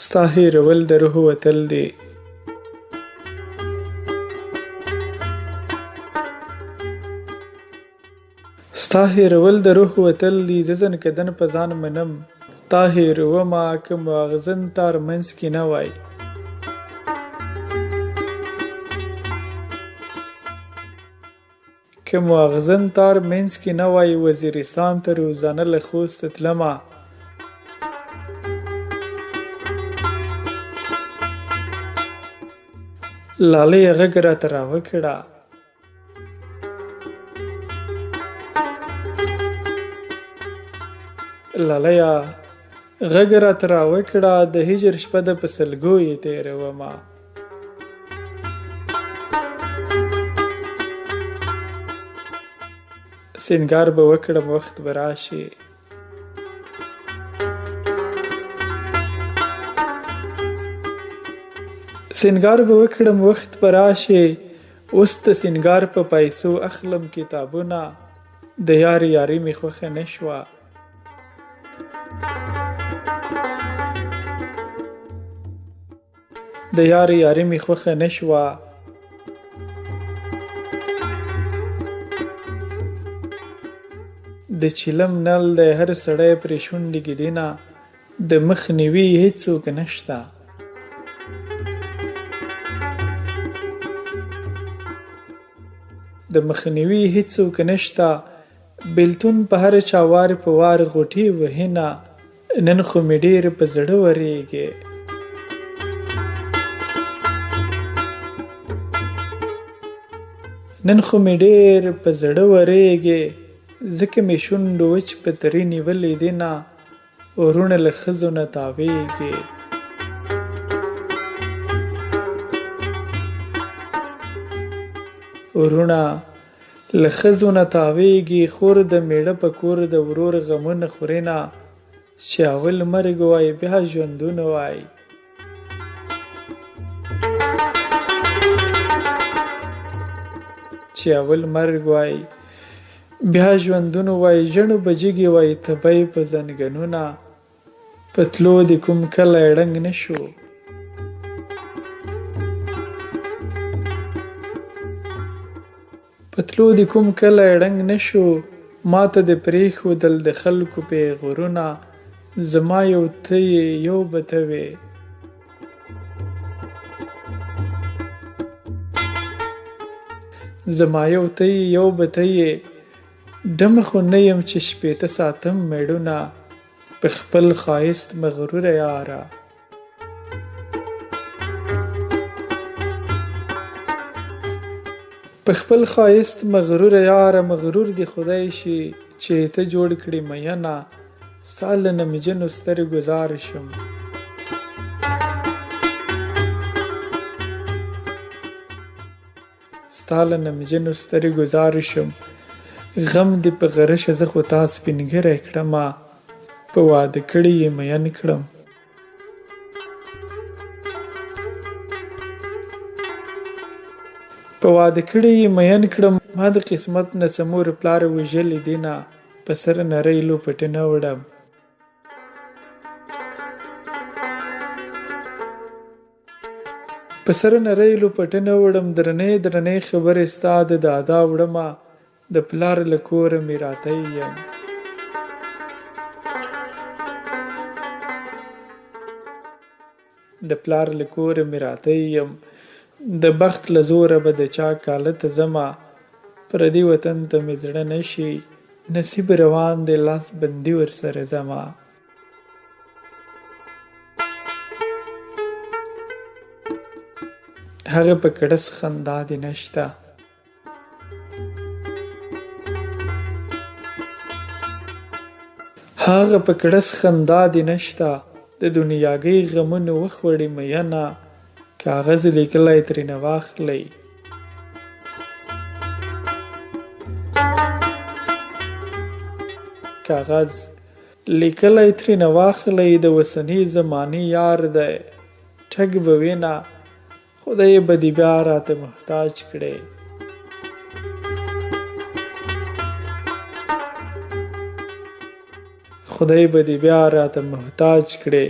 ستا هېرول د روح وتل دي. ستا هېرول د روح وتل دي، زه ځنکدن په ځان منم. تا هېرومه که مواغزن تار منځ کې نه وای. که مواغزن تار منځ کې نه وای، وزیرستان ته روزانه له خوسته تلمه. لالۍ غږ راته راوکړه. لالیه غږ راته راوکړه، د هجر شپه ده په سلګو یې تېرومه. سینګار به وکړم وخت به راشي. سینګار به وکړم وخت به راشي، اوس د سینګار په پیسو اخلم کتابونه. د یار یاري مې خوښه نه شوه. د یار یاري مې خوښه نه شوه. د چیلم نل د هر سړی پرې شونډې ږدینه، د مخنیوي هیڅوک نشته. د مخنیوي هیڅوک نشته، بیلتون په هر چا وار په وار غوټې وهینه. نن خو مې ډېر په زړه ورېږې. نن خو مې ډېر په زړه ورېږې، ځکه مې شونډو وچ په ترې نیولې دینه. ورونه له ښځو نه تاویږي. ورونه له ښځو نه تاویږي، خور د میړه په کور د ورور غمونه خورینه. چې اول مرګ وای بیا ژوندون وای. چې اول مرګ وای بیا ژوندون وای. ژڼو به جګې وای تبی په زنګنونه. پتلو د کوم کلی ړنګ نه شو. پتلو د کوم کلی ړنګ نه شو، ماته د پرېښودل د خلکو پیغورونه. زما یو ته یې یو به ته وې. زما یو ته یې یو به ته یې. ډمه خو نه یم چې شپېته ساتم مېړونه. په خپل ښایست مغروره یاره. په خپل ښایست مغروره یاره. مغرور دې خدای شي چې ته جوړ کړې مینه. ستا له نمجنو سترګو زار شم. ستا له نمجنو سترګو زار شم. غم دې په غرشه زه خو تا سپینګری کړمه. په واده کړي یې مین کړم. په واده کړي یې مین کړم. ما د قسمت نه څه مور پلار وژلي دینه. په سر نرۍ لوپټې نه وړم. په سر نرۍ لوپټې نه وړم. درنې درنې خبرې ستا د دادا وړمه. د پلار له کوره مې راتی یم. د پلار له کوره مې راتی یم. د بخت له زوره به د چا کاله ته ځمه. پردي وطن ته مې زړه نه شي. نصیب روان دی لاس بندي ورسره ځمه. هغه په کړس خندا دې نشته. هغه په کړس خندا دې نشته. د دنیاګۍ غمونو وخوړې مینه. کاغذ لیکلی ترېنه واخلئ. کاغذ لیکلی ترېنه واخلئ. د وسنۍ زمانې یار دی ټګ به وینه. خدای به دې بیا راته محتاج کړې. خدای به دې بیا راته محتاج کړې.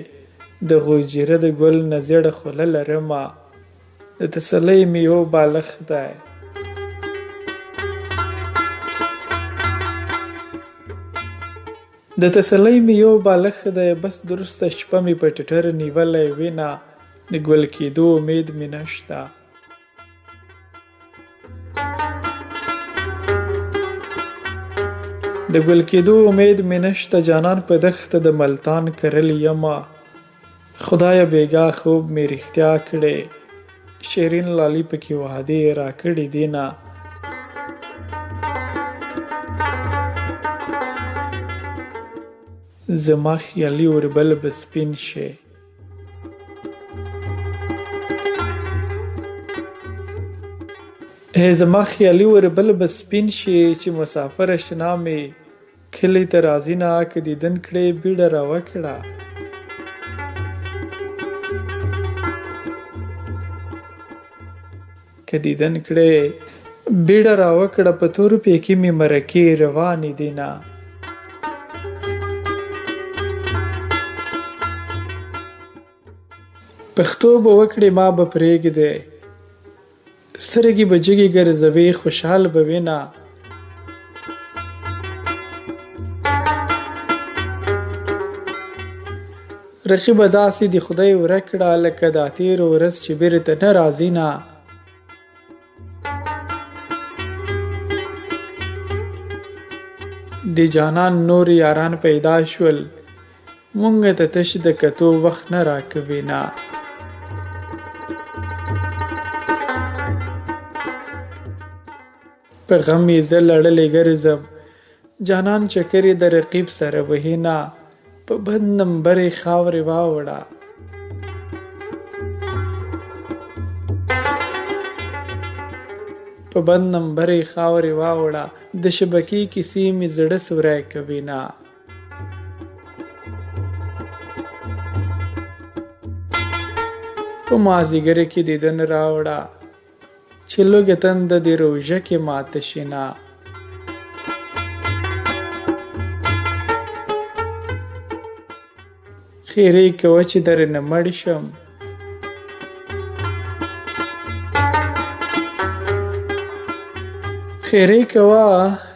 د غوجیره د ګل نه زیړه خوله لرمه، د تسلۍ مې یو بالښت دی. د تسلۍ مې یو بالښت دی، بس درسته شپه مې په ټټر نیولی وینه، د ګل کېدو امید مې نشته. د ګل کېدو امید مې نشته، جانان په دښته د ملتان کرلی یمه، خدایه بېګا خوب مې رښتیا کړې، شیرین لالي پکې وعدې راکړې دینه. زما خیالي اوربل به سپین شي. زما خیالي اوربل به سپین شي، چې مسافره شنا مې کلي ته راځینه، که دیدن کړې بیړه راوکړه. که دیدن کړې بیړه راوکړه، په تورو پیکې مې مرکې روانې دینه. پښتو به وکړې ما به پرېږدې، سترګې به جګې ګرځوې خوشحال به وینه. رقیبه داسې د خدای ورک کړه، لکه دا تېره ورځ چې بیرته نه راځي نه. د جانان نور یاران پیدا شول، مونږ ته تش د کتو وخت نه راکوي نه. په غم یې زه لړلې ګرځم، جانان چکر یې د رقیب سره وهي نه. په بد نمبر یې خاورې واوړه، په بد نمبر یې خاورې واوړه، د شبکې کیسې مې زړه سوری کوي نه. په مازدیګر کې دیدن راوړه، چې لږه تنده د روژه کې ماته شي نه. خیرې کوه چې درنه مړ شم، خیرې کوه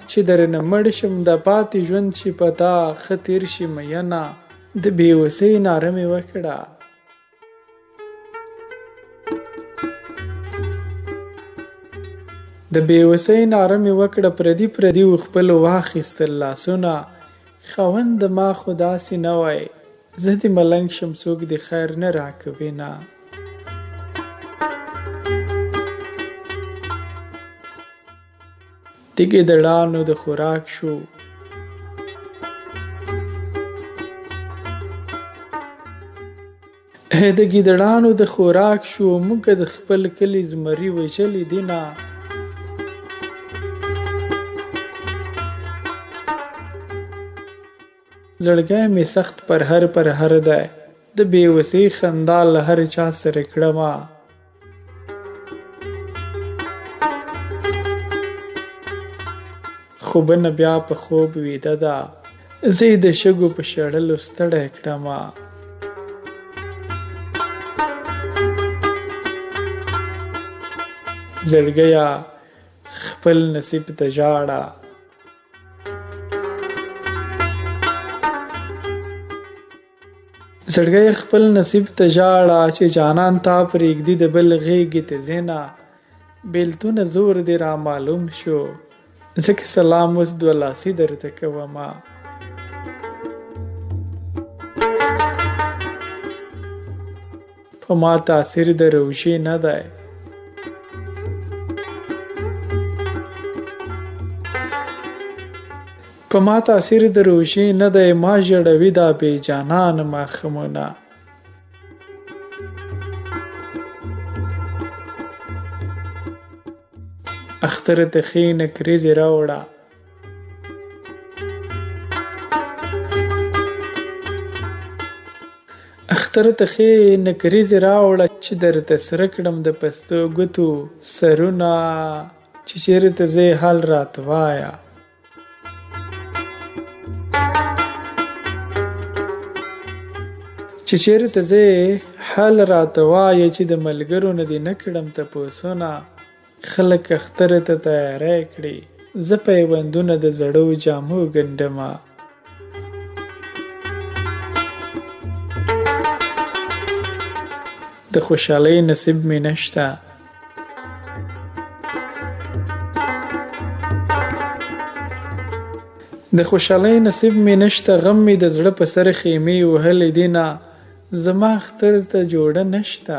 چې درنه مړ شم، د پاتې ژوند چې په تا ښه تېر شي مینه. د بېوسۍ ناره مې وکړه، د بېوسۍ ناره مې وکړه، پردي پردي و خپلو واخیستل لاسونه. خاوند د ما خو داسې نه وای، زه دې ملنګ شم څوک دې خیر نه راکوي نه. د ګیدړانو د خوراک شو، د ګیدړانو د خوراک شو، موږ د خپل کلي زمري وژلي دینه. زړګی مې سخت پرهر پرهر دی، د بېوسۍ خندا له هر چا سره کړمه. خوبونه بیا په خوب ویده ده، زه یې د شګو په شړلو ستړی کړمه. زړګیه خپل نصیب ته ژاړه، زړګی خپل نصیب ته ژاړه، چې جانان تا پرېږدي د بل غېږې ته ځینه. بیلتونه زور دې را معلوم شو، ځکه سلام اوس دوه لاسي درته کومه. په ما تاثیر د روژې نه دی، په ما تاثیر د روژې نه دی، ما ژړوي دا بې جانانه ماښامونه. اختر ته ښې نکریزې راوړه، اختر ته ښې نکریزې راوړه، چې درته سره کړم د پستو ګوتو سرونه. چې چېرته ځې حال راته وایه، چې چې چیرته ځې حال راته وایه چې د ملګرو نه دې نه کړم تپوسونه خلک اختره ته تیاری کړي زه پیوندونه د زړو جامو ګنډمه د خوشحالۍ نصیب مې نشته د خوشحالۍ نصیب مې نشته غم مې د زړه په سر خیمې وهلې دینه زما اختر ته جوړه نشته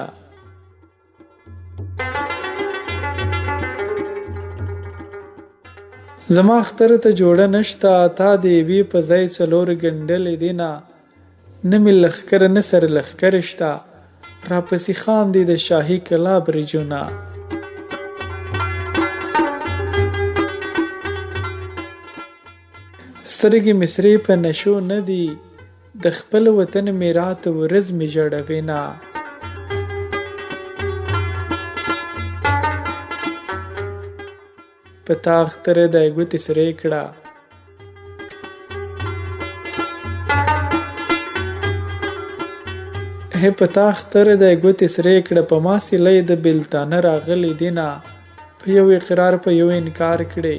زما اختر ته جوړه نشته تا د یوې په ځای څلور ګنډلې دینه نه مې لښکر نه سر لښکر شته راپسې خاندي د شاهي کلا برجونه سترګې مې سرې په نشو نه دي د خپل وطن مې راته ورځ مې ژړوي نه په تا اختره دی ګوتې سرې کړه په تا اختره دی ګوتې سرې کړه په ما سیلۍ د بېلتانه راغلې دینه په یو اقرار په یو انکار کړې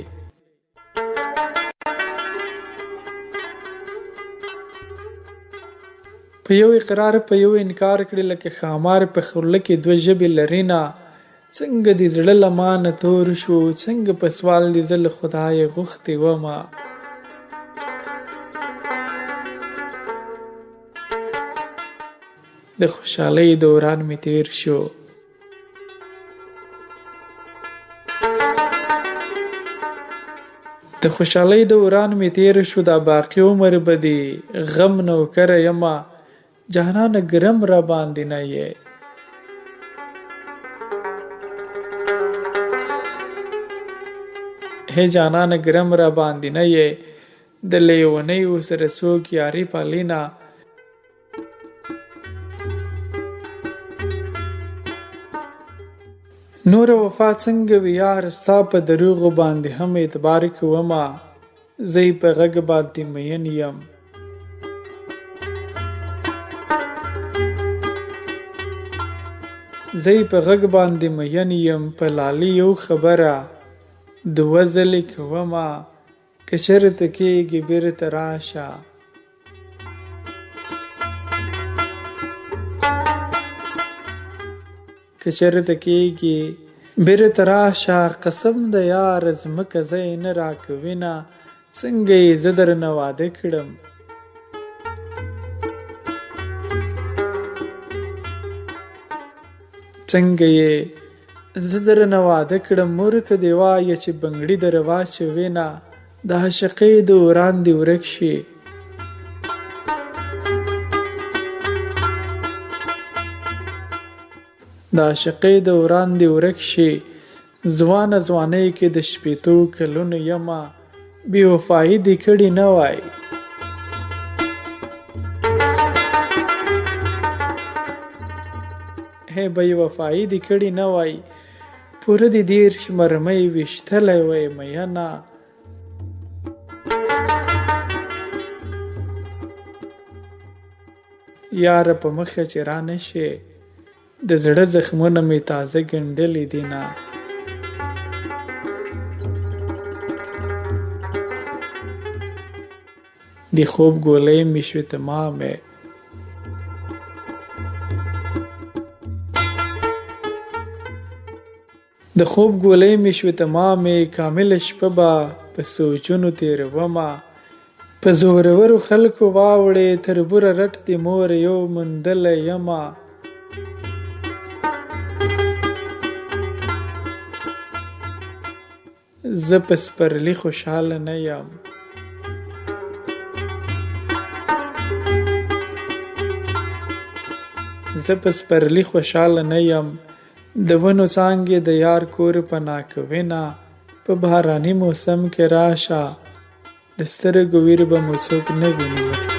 په یو اقرار په یو انکار کړي لکه ښامار په خوله کې دوه ژبې لري نه څنګه دې زړه له مانه تور شو څنګه په سوال دې زه له خدایه غوښتې ومه د خوشحالۍ دوران مې تیر شو د خوشحالۍ دوران مې تیر شو دا باقي عمر به دې غم نوکره یمه جهانه ګرم را باندې نه یې جانانه ګرم را باندې نه یې د لیونیو سره څوک یاري پالینا نور وفا څنګه وي یار ستا په دروغو باندې هم اعتبار کومه زه یې په غږ باندې مین یم زه یې په غږ باندې مین یم په لالي یو خبره دوه ځلې کومه که چېرته کېږي بېرته راشه که چېرته کېږي بېرته راشه قسم د یار ځمکه زه یې نه راکوینه څنګه یې زه درنه واده کړم څنګه یې زه درنه واده کړم مور ته دې وایه چې بنګړي در واچوینه د عاشقۍ دوران دې ورک شي د عاشقۍ دوران دې ورک شي ځوانه ځوانۍ کې د شپېتو کلونو یمه بې وفایي دې کړې نه وای بې وفایي دې کړې نه وای پوره دې 13 مرمۍ ویشتلی وای مینه یاره په مخه چې را نشې د زړه زخمونه مې تازه ګنډلې دینه د خوب ګولۍ مې شوې تمامې د خوب ګولۍ مې شوې تمامې کامله شپه به په سوچونو تېرومه په زورورو خلکو واوړې تربوره رټ دې مور یو موندلی یمه زه په سپرلي خوشحاله نه یم زه په سپرلي خوشحاله نه یم د ونو څانګې د یار کور پناه کوینه په بهاراني موسم کې راشه د سترګو ویر به مو څوک نه ویني